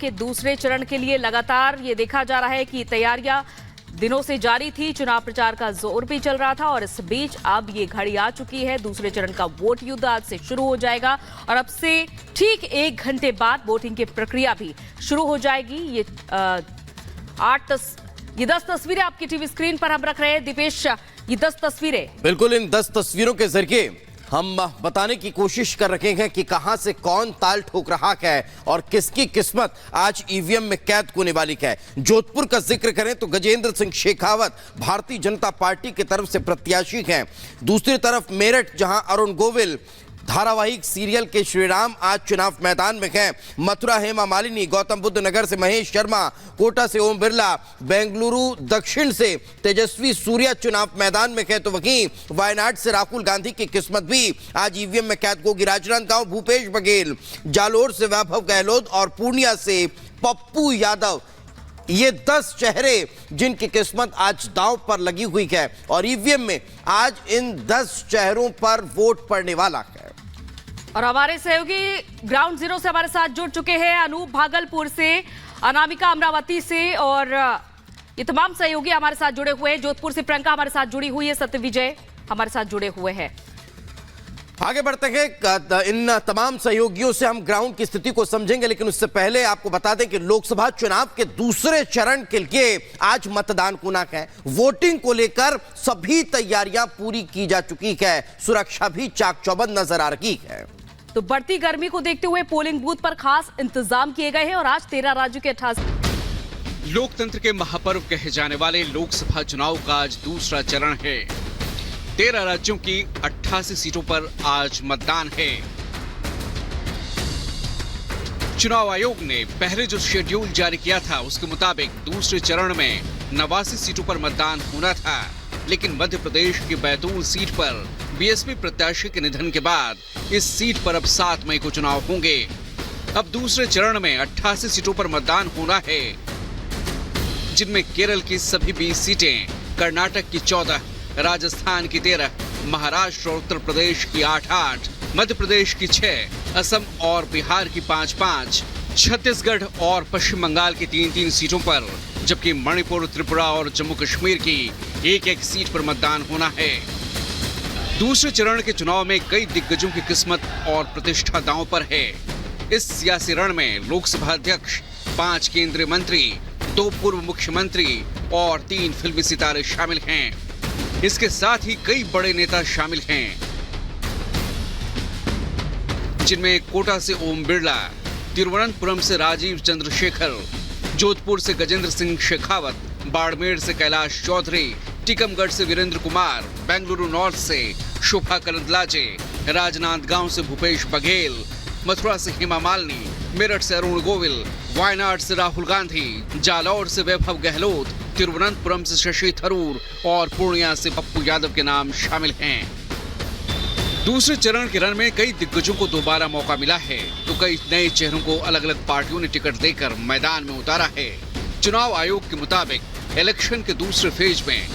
के दूसरे चरण के लिए लगातार ये देखा जा रहा है कि तैयारियां दिनों से जारी थी। चुनाव प्रचार का जोर भी चल रहा था और इस बीच अब ये घड़ी आ चुकी है। दूसरे चरण का वोट युद्ध आज से शुरू हो जाएगा और अब से ठीक 1 घंटे बाद वोटिंग की प्रक्रिया भी शुरू हो जाएगी। ये 10 तस्वीरें आपकी टीवी स्क्रीन पर हम रख रहे हैं। दीपेश, ये 10 तस्वीरें, बिल्कुल इन 10 तस्वीरों के जरिए हम बताने की कोशिश कर रहे हैं कि कहां से कौन ताल ठोक रहा है और किसकी किस्मत आज ईवीएम में कैद होने वाली है। जोधपुर का जिक्र करें तो गजेंद्र सिंह शेखावत भारतीय जनता पार्टी की तरफ से प्रत्याशी हैं। दूसरी तरफ मेरठ, जहां अरुण गोविल धारावाहिक सीरियल के श्रीराम आज चुनाव मैदान में हैं। मथुरा हेमा मालिनी, गौतम बुद्ध नगर से महेश शर्मा, कोटा से ओम बिरला, बेंगलुरु दक्षिण से तेजस्वी सूर्या चुनाव मैदान में है। तो वहीं वायनाड से राहुल गांधी की किस्मत भी आज ईवीएम में कैद होगी। राजनांदगांव भूपेश बघेल, जालोर से वैभव गहलोत और पूर्णिया से पप्पू यादव, ये 10 चेहरे जिनकी किस्मत आज दांव पर लगी हुई है और ईवीएम में आज इन 10 चेहरों पर वोट पड़ने वाला है। और हमारे सहयोगी ग्राउंड जीरो से हमारे साथ जुड़ चुके हैं। अनूप भागलपुर से, अनामिका अमरावती से और ये तमाम सहयोगी हमारे साथ जुड़े हुए हैं। जोधपुर से प्रियंका हमारे साथ जुड़ी हुई है, सत्य विजय हमारे साथ जुड़े हुए हैं। आगे बढ़ते हैं, इन तमाम सहयोगियों से हम ग्राउंड की स्थिति को समझेंगे, लेकिन उससे पहले आपको बता दें कि लोकसभा चुनाव के दूसरे चरण के लिए आज मतदान होना है। वोटिंग को लेकर सभी तैयारियां पूरी की जा चुकी है। सुरक्षा भी चाक चौबंद नजर आ रही है। तो बढ़ती गर्मी को देखते हुए पोलिंग बूथ पर खास इंतजाम किए गए हैं और आज 13 राज्यों के 88 लोकतंत्र के महापर्व कहे जाने वाले लोकसभा चुनाव का आज दूसरा चरण है। 13 राज्यों की 88 सीटों पर आज मतदान है। चुनाव आयोग ने पहले जो शेड्यूल जारी किया था उसके मुताबिक दूसरे चरण में 89 सीटों पर मतदान होना था, लेकिन मध्य प्रदेश की बैतूल सीट पर बीएसपी प्रत्याशी के निधन के बाद इस सीट पर अब 7 मई को चुनाव होंगे। अब दूसरे चरण में 88 सीटों पर मतदान होना है, जिनमें केरल की सभी 20 सीटें, कर्नाटक की 14, राजस्थान की 13, महाराष्ट्र और उत्तर प्रदेश की 8-8, मध्य प्रदेश की 6, असम और बिहार की 5-5, छत्तीसगढ़ और पश्चिम बंगाल की 3-3 सीटों पर, जबकि मणिपुर, त्रिपुरा और जम्मू कश्मीर की 1-1 सीट पर मतदान होना है। दूसरे चरण के चुनाव में कई दिग्गजों की किस्मत और प्रतिष्ठा दांव पर है। इस सियासी रण में लोकसभा अध्यक्ष, 5 केंद्रीय मंत्री, 2 पूर्व मुख्यमंत्री और 3 फिल्मी सितारे शामिल हैं। इसके साथ ही कई बड़े नेता शामिल हैं, जिनमें कोटा से ओम बिरला, तिरुवनंतपुरम से राजीव चंद्रशेखर, जोधपुर से गजेंद्र सिंह शेखावत, बाड़मेर से कैलाश चौधरी, टीकमगढ़ से वीरेंद्र कुमार, बेंगलुरु नॉर्थ से शोभा करंदलाजे, राजनांदगांव से भूपेश बघेल, मथुरा से हेमा मालिनी, मेरठ से अरुण गोविल, वायनाड से राहुल गांधी, जालौर से वैभव गहलोत, तिरुवनंतपुरम से शशि थरूर और पूर्णिया से पप्पू यादव के नाम शामिल हैं। दूसरे चरण के रण में कई दिग्गजों को दोबारा मौका मिला है, तो कई नए चेहरों को अलग अलग पार्टियों ने टिकट देकर मैदान में उतारा है। चुनाव आयोग के मुताबिक इलेक्शन के दूसरे फेज में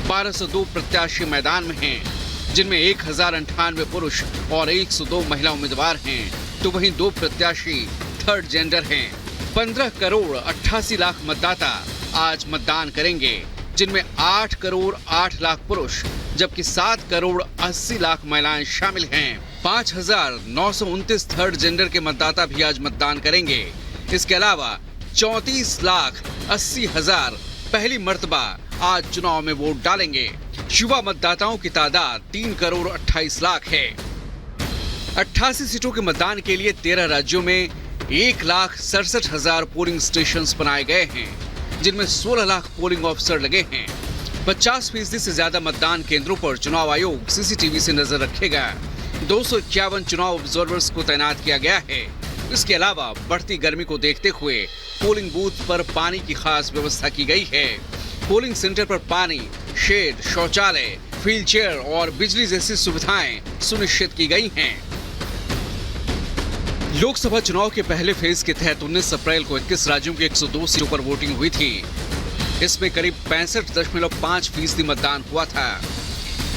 1202 प्रत्याशी मैदान में हैं, जिनमें 1098 पुरुष और 102 महिला उम्मीदवार हैं, तो वहीं 2 प्रत्याशी थर्ड जेंडर हैं। 15 करोड़ 88 लाख मतदाता आज मतदान करेंगे, जिनमें 8 करोड़ 8 लाख पुरुष जबकि 7 करोड़ 80 लाख महिलाएं शामिल हैं। 5929 थर्ड जेंडर के मतदाता भी आज मतदान करेंगे। इसके अलावा 34 लाख 80 हजार पहली मर्तबा आज चुनाव में वोट डालेंगे। युवा मतदाताओं की तादाद 3 करोड़ 28 लाख है। 88 सीटों के मतदान के लिए 13 राज्यों में 1,67,000 पोलिंग स्टेशंस बनाए गए हैं, जिनमें 16 लाख पोलिंग ऑफिसर लगे हैं। 50% से ज्यादा मतदान केंद्रों पर चुनाव आयोग सीसीटीवी से नजर रखेगा। 251 चुनाव ऑब्जर्वर्स को तैनात किया गया है। इसके अलावा बढ़ती गर्मी को देखते हुए पोलिंग बूथ पर पानी की खास व्यवस्था की गई है। पोलिंग सेंटर पर पानी, शेड, शौचालय, व्हील चेयर और बिजली जैसी सुविधाएं सुनिश्चित की गई हैं। लोकसभा चुनाव के पहले फेज के तहत 19 अप्रैल को 21 राज्यों के 102 सीटों पर वोटिंग हुई थी। इसमें करीब 65.5% मतदान हुआ था।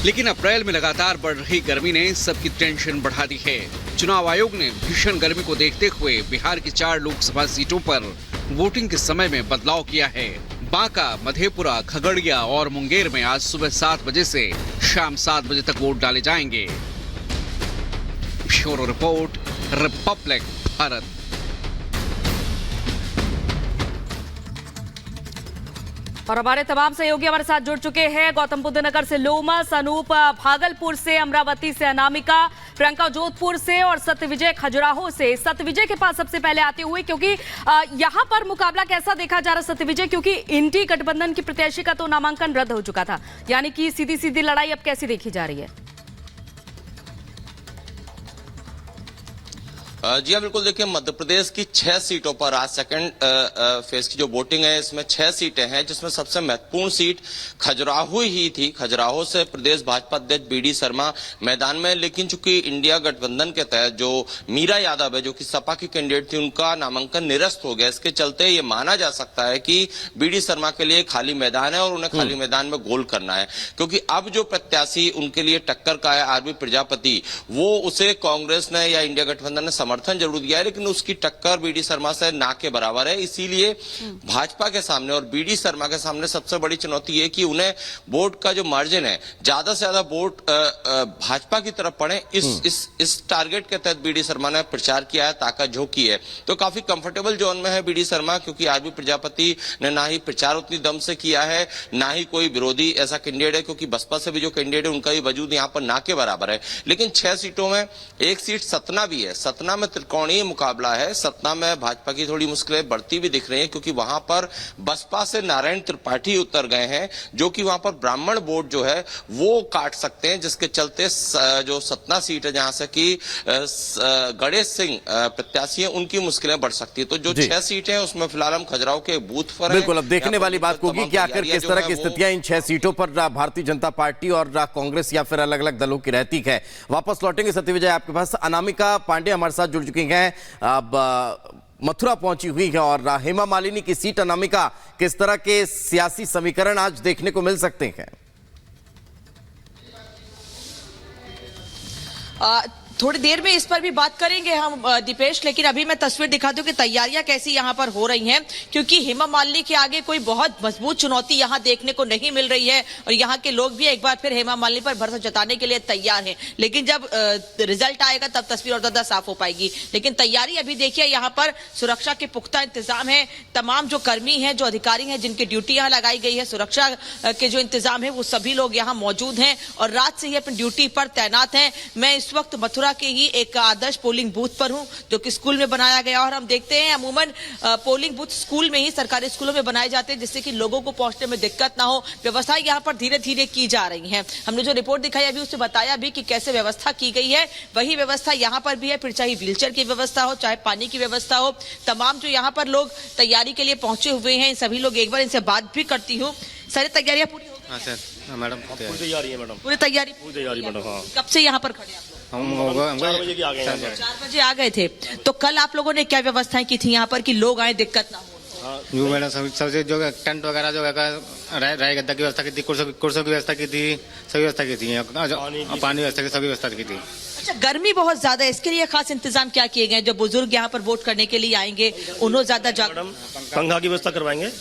लेकिन अप्रैल में लगातार बढ़ रही गर्मी ने सबकी टेंशन बढ़ा दी है। चुनाव आयोग ने भीषण गर्मी को देखते हुए बिहार की 4 लोकसभा सीटों पर वोटिंग के समय में बदलाव किया है। बांका, मधेपुरा, खगड़िया और मुंगेर में आज सुबह 7 बजे से शाम 7 बजे तक वोट डाले जाएंगे। Bureau report, Republic Bharat. और हमारे तमाम सहयोगी हमारे साथ जुड़ चुके हैं। गौतम बुद्ध नगर से लोमस, अनूप भागलपुर से, अमरावती से अनामिका, प्रियंका जोधपुर से और सत्यविजय खजुराहो से। सत्यविजय के पास सबसे पहले आते हुए, क्योंकि यहां पर मुकाबला कैसा देखा जा रहा है सत्यविजय, क्योंकि इंडी गठबंधन की प्रत्याशी का तो नामांकन रद्द हो चुका था, यानी कि सीधी सीधी लड़ाई अब कैसी देखी जा रही है? जी हाँ, बिल्कुल। देखिए, मध्य प्रदेश की 6 सीटों पर आज सेकंड फेज की जो वोटिंग है, इसमें 6 सीटें हैं, जिसमें सबसे महत्वपूर्ण सीट खजुराहो ही थी। खजुराहो से प्रदेश भाजपा अध्यक्ष बीडी शर्मा मैदान में, लेकिन चूंकि इंडिया गठबंधन के तहत जो मीरा यादव है, जो कि सपा की कैंडिडेट थी, उनका नामांकन निरस्त हो गया। इसके चलते ये माना जा सकता है कि बीडी शर्मा के लिए खाली मैदान है और उन्हें खाली मैदान में गोल करना है, क्योंकि अब जो प्रत्याशी उनके लिए टक्कर का है, आरबी प्रजापति, वो उसे कांग्रेस ने या इंडिया गठबंधन ने समर्थन जरूर दिया है, लेकिन उसकी टक्कर बीडी शर्मा से ना के बराबर है। इसीलिए भाजपा के सामने और बीडी शर्मा के सामने सबसे बड़ी चुनौती है कि उन्हें वोट का जो मार्जिन है, ज्यादा से ज्यादा वोट भाजपा की तरफ पड़े। इस टारगेट के तहत बीडी शर्मा ने प्रचार किया है, ताकत झोंकी है। तो काफी कंफर्टेबल जोन में है बीडी शर्मा, क्योंकि आरबी प्रजापति ने ना ही प्रचार उतनी दम से किया है, ना ही कोई विरोधी ऐसा कैंडिडेट है, क्योंकि बसपा से भी जो कैंडिडेट है उनका भी वजूद यहाँ पर ना के बराबर है। लेकिन 6 सीटों में एक सीट सतना भी है। सतना में त्रिकोणीय मुकाबला है। सतना में भाजपा की थोड़ी मुश्किलें बढ़ती भी दिख रही हैं, क्योंकि वहां पर बसपा से नारायण त्रिपाठी उतर गए हैं, जो कि वहां पर ब्राह्मण वोट जो है वो काट सकते हैं, जिसके चलते जो सतना सीट है, जहां से कि गणेश सिंह प्रत्याशी हैं, उनकी मुश्किलें बढ़ सकती है। तो जो 6 सीटें हैं, उसमें फिलहाल हम खजुराहो के बूथ पर बिल्कुल अब देखने वाली बात होगी कि आखिर किस तरह की स्थितियां इन 6 सीटों पर भारतीय जनता पार्टी और कांग्रेस या फिर अलग अलग दलों की रहती है। वापस लौटेंगे सत्यविजय आपके पास। अनामिका पांडे हमारे साथ जुड़ चुकी हैं, अब मथुरा पहुंची हुई है, और हेमा मालिनी की सीट। अनामिका, किस तरह के सियासी समीकरण आज देखने को मिल सकते हैं? थोड़ी देर में इस पर भी बात करेंगे हम दीपेश, लेकिन अभी मैं तस्वीर दिखा दूं कि तैयारियां कैसी यहां पर हो रही हैं, क्योंकि हेमा मालिनी के आगे कोई बहुत मजबूत चुनौती यहां देखने को नहीं मिल रही है और यहां के लोग भी एक बार फिर हेमा मालिनी पर भरोसा जताने के लिए तैयार हैं। लेकिन जब रिजल्ट आएगा तब तस्वीर और ज्यादा साफ हो पाएगी। लेकिन तैयारी अभी देखिए, यहाँ पर सुरक्षा के पुख्ता इंतजाम है। तमाम जो कर्मी हैं, जो अधिकारी हैं, जिनकी ड्यूटी यहाँ लगाई गई है, सुरक्षा के जो इंतजाम है, वो सभी लोग यहाँ मौजूद हैं और रात से ही अपनी ड्यूटी पर तैनात हैं। मैं इस वक्त मथुरा के ही एक आदर्श पोलिंग बूथ पर हूं, जो कि स्कूल में बनाया गया, और हम देखते हैं अमूमन पोलिंग बूथ स्कूल में ही, सरकारी स्कूलों में बनाए जाते हैं, जिससे कि लोगों को पहुंचने में दिक्कत ना हो। व्यवस्थाएं यहां पर धीरे धीरे की जा रही हैं। हमने जो रिपोर्ट दिखाई अभी, उससे बताया भी कि कैसे व्यवस्था की गई है, वही व्यवस्था यहां पर भी है। फिर चाहे व्हीलचेयर की व्यवस्था हो, चाहे पानी की व्यवस्था हो, तमाम जो यहाँ पर लोग तैयारी के लिए पहुंचे हुए हैं, सभी लोग, एक बार इनसे बात भी करती हूँ। सारी तैयारियां पूरी हो गई? हाँ सर, मैडम पूरी तैयारी है मैडम। पूरी तैयारी मैडम। हाँ, कब से यहाँ पर खड़े आप लोग? हम 4 बजे आ गए। 4 बजे आ गए थे। तो कल आप लोगों ने क्या व्यवस्थाएं की थी यहाँ पर कि लोग आए, दिक्कत ना हो? जो मैडम सबसे जो टेंट वगैरह जो राय गद्दा की व्यवस्था की थी, कुर्सियों की व्यवस्था की थी, सभी व्यवस्था की थी, पानी व्यवस्था की सभी व्यवस्था की थी। अच्छा, गर्मी बहुत ज्यादा है, इसके लिए खास इंतजाम क्या किए गए? जो बुजुर्ग यहाँ पर वोट करने के लिए आएंगे, उन्होंने ज्यादा पंखा की व्यवस्था करवाएंगे।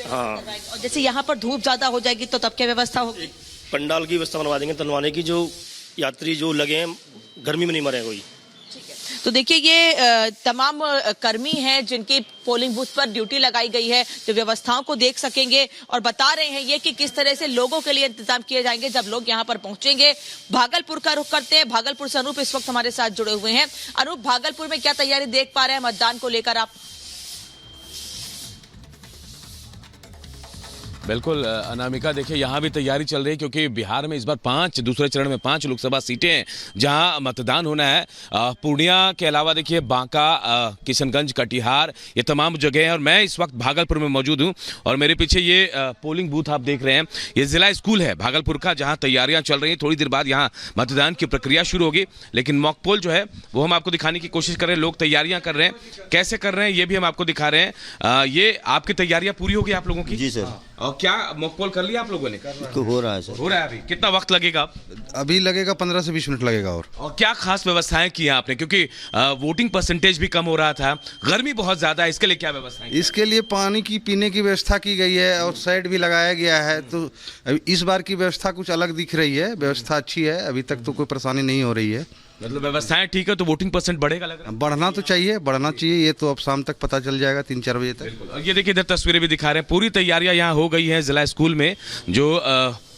हाँ, और जैसे यहाँ पर धूप ज्यादा हो जाएगी तो तब क्या व्यवस्था होगी? पंडाल की व्यवस्था बनवा देंगे, तलवाने की, जो यात्री जो लगे हैं गर्मी में नहीं मरे कोई। तो देखिए, ये तमाम कर्मी हैं जिनकी पोलिंग बूथ पर ड्यूटी लगाई गई है, जो व्यवस्थाओं को देख सकेंगे और बता रहे हैं ये कि किस तरह से लोगों के लिए इंतजाम किए जाएंगे जब लोग यहाँ पर पहुंचेंगे। भागलपुर का रुख करते हैं। भागलपुर से अनूप इस वक्त हमारे साथ जुड़े हुए हैं। अनूप, भागलपुर में क्या तैयारी देख पा रहे हैं मतदान को लेकर आप? बिल्कुल अनामिका, देखिए यहाँ भी तैयारी चल रही है, क्योंकि बिहार में इस बार दूसरे चरण में 5 लोकसभा सीटें हैं जहाँ मतदान होना है। पूर्णिया के अलावा देखिए बांका, किशनगंज, कटिहार, ये तमाम जगह हैं। और मैं इस वक्त भागलपुर में मौजूद हूँ और मेरे पीछे ये पोलिंग बूथ आप देख रहे हैं, ये जिला स्कूल है भागलपुर का, जहाँ तैयारियाँ चल रही हैं। थोड़ी देर बाद यहाँ मतदान की प्रक्रिया शुरू होगी, लेकिन मॉक पोल जो है वो हम आपको दिखाने की कोशिश कर रहे हैं। लोग तैयारियाँ कर रहे हैं, कैसे कर रहे हैं ये भी हम आपको दिखा रहे हैं। ये आपकी तैयारियाँ पूरी होगी आप लोगों की? जी सर। और क्या मॉक पोल कर लिया आप लोगों ने? हो रहा है सर। हो रहा है अभी। कितना वक्त लगेगा? अभी लगेगा 15 से 20 मिनट लगेगा। और क्या खास व्यवस्थाएं की हैं आपने, क्योंकि वोटिंग परसेंटेज भी कम हो रहा था, गर्मी बहुत ज्यादा है, इसके लिए क्या व्यवस्थाएं? इसके लिए पानी की पीने की व्यवस्था की गई है और साइड भी लगाया गया है। तो अभी इस बार की व्यवस्था कुछ अलग दिख रही है, व्यवस्था अच्छी है, अभी तक तो कोई परेशानी नहीं हो रही है। मतलब व्यवस्थाएं ठीक है तो वोटिंग परसेंट बढ़ेगा लग रहा है? बढ़ना तो चाहिए, बढ़ना चाहिए। ये तो अब शाम तक पता चल जाएगा, 3-4 बजे तक। और ये देखिए इधर तस्वीरें भी दिखा रहे हैं, पूरी तैयारियां यहाँ हो गई हैं। जिला स्कूल में जो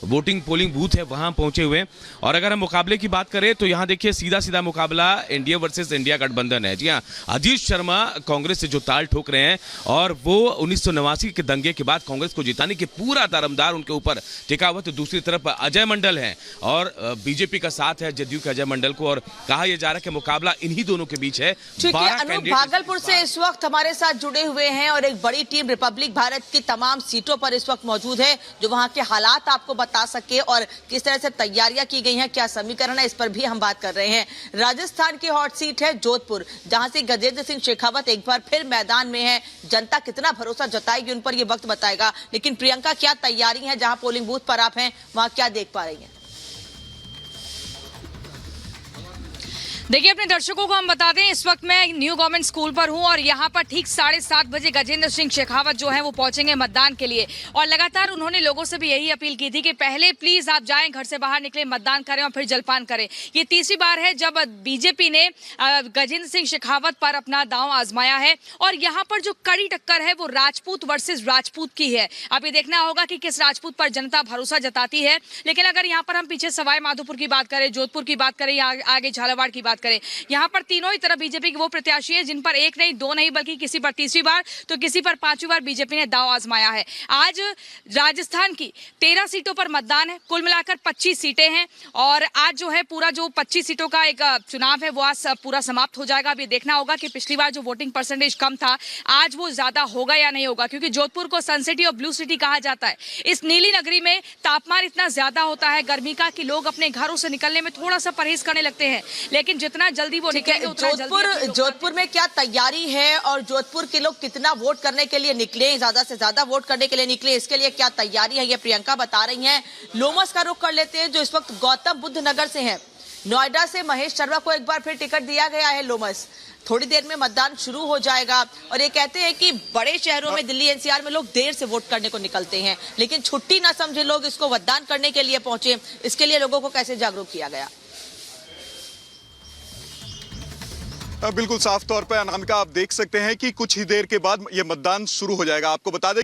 वोटिंग पोलिंग बूथ है वहां पहुंचे हुए हैं। और अगर हम मुकाबले की बात करें तो यहाँ देखिए सीधा सीधा मुकाबला एनडीए वर्सेस इंडिया गठबंधन है। जी हाँ, अजीत शर्मा कांग्रेस से जो ताल ठोक रहे हैं और वो 1989 के दंगे के बाद कांग्रेस को जिताने के पूरा दारोमदार उनके ऊपर टिका हुआ। तो दूसरी तरफ अजय मंडल है और बीजेपी का साथ है जदयू के अजय मंडल को, और कहा यह जा रहा है कि मुकाबला इन्हीं दोनों के बीच है। ठीक है, अनूप भागलपुर से इस वक्त हमारे साथ जुड़े हुए हैं और एक बड़ी टीम रिपब्लिक भारत की तमाम सीटों पर इस वक्त मौजूद है, जो वहां के हालात आपको बता सके और किस तरह से तैयारियां की गई हैं, क्या समीकरण है, इस पर भी हम बात कर रहे हैं। राजस्थान की हॉट सीट है जोधपुर, जहां से गजेंद्र सिंह शेखावत एक बार फिर मैदान में है। जनता कितना भरोसा जताएगी उन पर यह वक्त बताएगा। लेकिन प्रियंका, क्या तैयारी है, जहां पोलिंग बूथ पर आप हैं वहां क्या देख पा रही हैं? देखिए, अपने दर्शकों को हम बता दें, इस वक्त मैं न्यू गवर्नमेंट स्कूल पर हूं और यहां पर ठीक 7:30 बजे गजेंद्र सिंह शेखावत जो हैं वो पहुंचेंगे मतदान के लिए। और लगातार उन्होंने लोगों से भी यही अपील की थी कि पहले प्लीज आप जाएं, घर से बाहर निकलें, मतदान करें और फिर जलपान करें। ये तीसरी बार है जब बीजेपी ने गजेंद्र सिंह शेखावत पर अपना दांव आजमाया है और यहाँ पर जो कड़ी टक्कर है वो राजपूत वर्सेज राजपूत की है। अभी देखना होगा कि किस राजपूत पर जनता भरोसा जताती है। लेकिन अगर यहाँ पर हम पीछे सवाई माधोपुर की बात करें, जोधपुर की बात करें या आगे झालावाड़ की बात करें, यहाँ पर तीनों ही तरफ बीजेपी के वो प्रत्याशी है जिन पर एक नहीं, दो नहीं, बल्कि किसी पर तीसरी बार तो किसी पर 5वीं बार बीजेपी ने दांव आजमाया है। आज राजस्थान की 13 सीटों पर मतदान है, कुल मिलाकर 25 सीटें हैं और आज जो है पूरा जो 25 सीटों का एक चुनाव है वो आज पूरा समाप्त हो जाएगा। अब ये देखना होगा कि पिछली बार जो वोटिंग परसेंटेज कम था आज वो ज्यादा होगा या नहीं होगा, क्योंकि जोधपुर को सन सिटी और ब्लू सिटी कहा जाता है। इस नीली नगरी में तापमान इतना ज्यादा होता है गर्मी का कि लोग अपने घरों से निकलने में थोड़ा सा परहेज करने लगते हैं, लेकिन जितना जल्दी वो जोधपुर में क्या तैयारी है और जोधपुर के लोग कितना वोट करने के लिए निकले, ज्यादा से ज्यादा वोट करने के लिए निकले, इसके लिए क्या तैयारी है, ये प्रियंका बता रही हैं। लोमस का रुख कर लेते हैं जो इस वक्त गौतम बुद्ध नगर से हैं। नोएडा से महेश शर्मा को एक बार फिर टिकट दिया गया है लोमस। थोड़ी देर में मतदान शुरू हो जाएगा और ये कहते हैं कि बड़े शहरों में, दिल्ली एनसीआर में लोग देर से वोट करने को निकलते हैं, लेकिन छुट्टी ना समझे लोग इसको मतदान करने के लिए पहुंचे। इसके लिए लोगों को कैसे जागरूक किया गया? बिल्कुल साफ तौर पर अनामिका आप देख सकते हैं कि कुछ ही देर के बाद ये मतदान शुरू हो जाएगा। आपको बता दें